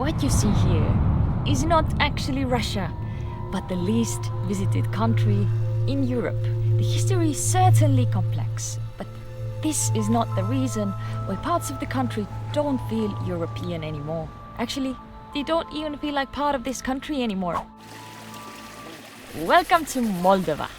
What you see here is not actually Russia, but the least visited country in Europe. The history is certainly complex, but this is not the reason why parts of the country don't feel European anymore. Actually, they don't even feel like part of this country anymore. Welcome to Moldova.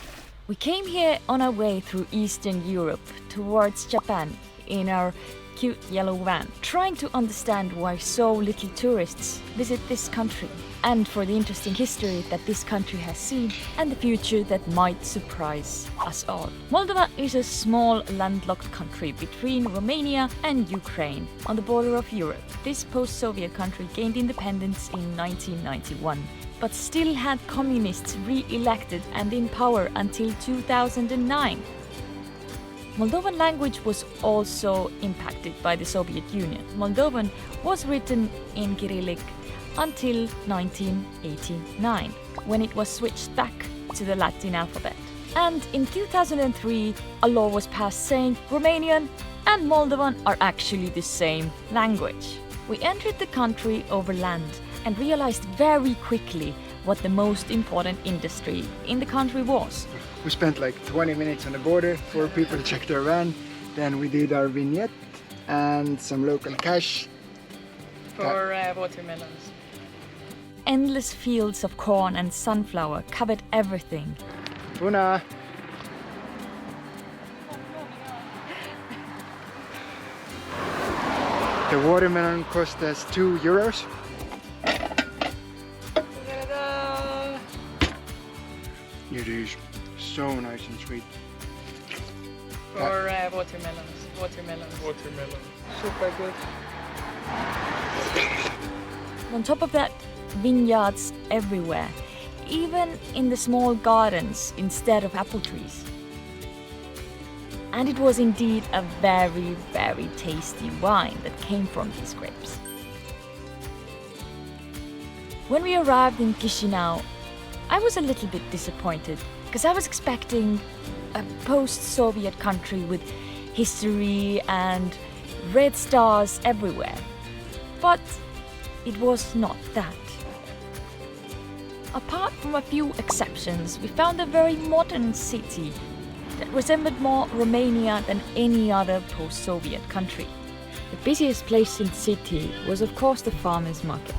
We came here on our way through Eastern Europe towards Japan in our cute yellow van, trying to understand why so little tourists visit this country, and for the interesting history that this country has seen and the future that might surprise us all. Moldova is a small landlocked country between Romania and Ukraine on the border of Europe. This post-Soviet country gained independence in 1991, but still had communists re-elected and in power until 2009. Moldovan language was also impacted by the Soviet Union. Moldovan was written in Cyrillic until 1989, when it was switched back to the Latin alphabet. And in 2003, a law was passed saying Romanian and Moldovan are actually the same language. We entered the country overland and realized very quickly what the most important industry in the country was. We spent like 20 minutes on the border for people to check their van. Then we did our vignette and some local cash. For watermelons. Endless fields of corn and sunflower covered everything. Puna! The watermelon cost us €2. It is so nice and sweet. For watermelons. Super good. On top of that, vineyards everywhere, even in the small gardens instead of apple trees. And it was indeed a very, very tasty wine that came from these grapes. When we arrived in Chisinau, I was a little bit disappointed because I was expecting a post-Soviet country with history and red stars everywhere. But it was not that. Apart from a few exceptions, we found a very modern city that resembled more Romania than any other post-Soviet country. The busiest place in the city was of course the farmers' market.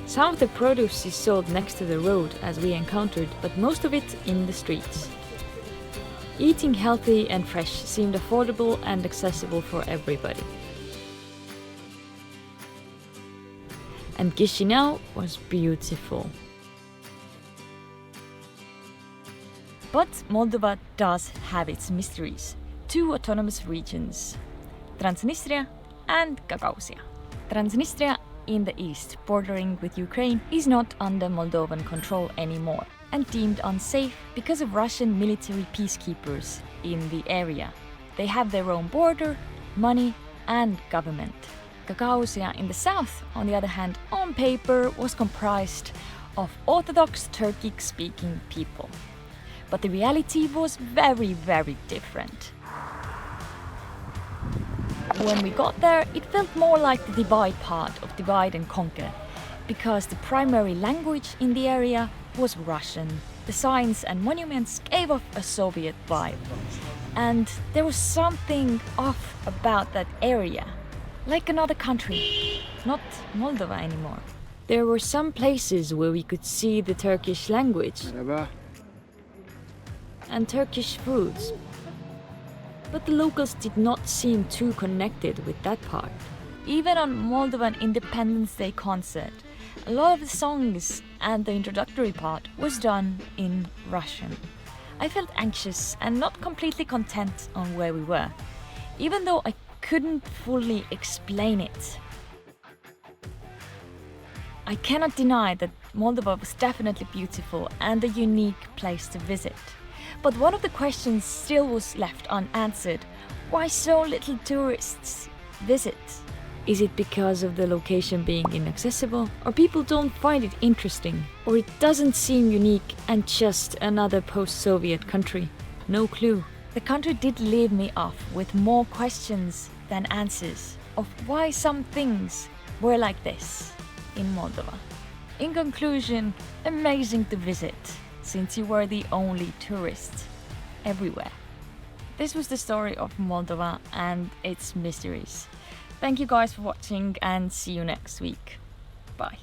Some of the produce is sold next to the road as we encountered, but most of it in the streets. Eating healthy and fresh seemed affordable and accessible for everybody. And Chisinau was beautiful. But Moldova does have its mysteries. Two autonomous regions, Transnistria and Gagauzia. Transnistria in the east, bordering with Ukraine, is not under Moldovan control anymore and deemed unsafe because of Russian military peacekeepers in the area. They have their own border, money and government. Gagauzia in the south, on the other hand, on paper was comprised of Orthodox Turkic-speaking people. But the reality was very, very different. When we got there, it felt more like the divide part of Divide and Conquer, because the primary language in the area was Russian. The signs and monuments gave off a Soviet vibe. And there was something off about that area, like another country, not Moldova anymore. There were some places where we could see the Turkish language and Turkish foods. But the locals did not seem too connected with that part. Even on Moldovan Independence Day concert, a lot of the songs and the introductory part was done in Russian. I felt anxious and not completely content on where we were, even though I couldn't fully explain it. I cannot deny that Moldova was definitely beautiful and a unique place to visit. But one of the questions still was left unanswered. Why so little tourists visit? Is it because of the location being inaccessible? Or people don't find it interesting? Or it doesn't seem unique and just another post-Soviet country? No clue. The country did leave me off with more questions than answers of why some things were like this. in Moldova. In conclusion, amazing to visit, since you were the only tourist everywhere. This was the story of Moldova and its mysteries. Thank you guys for watching and see you next week. Bye.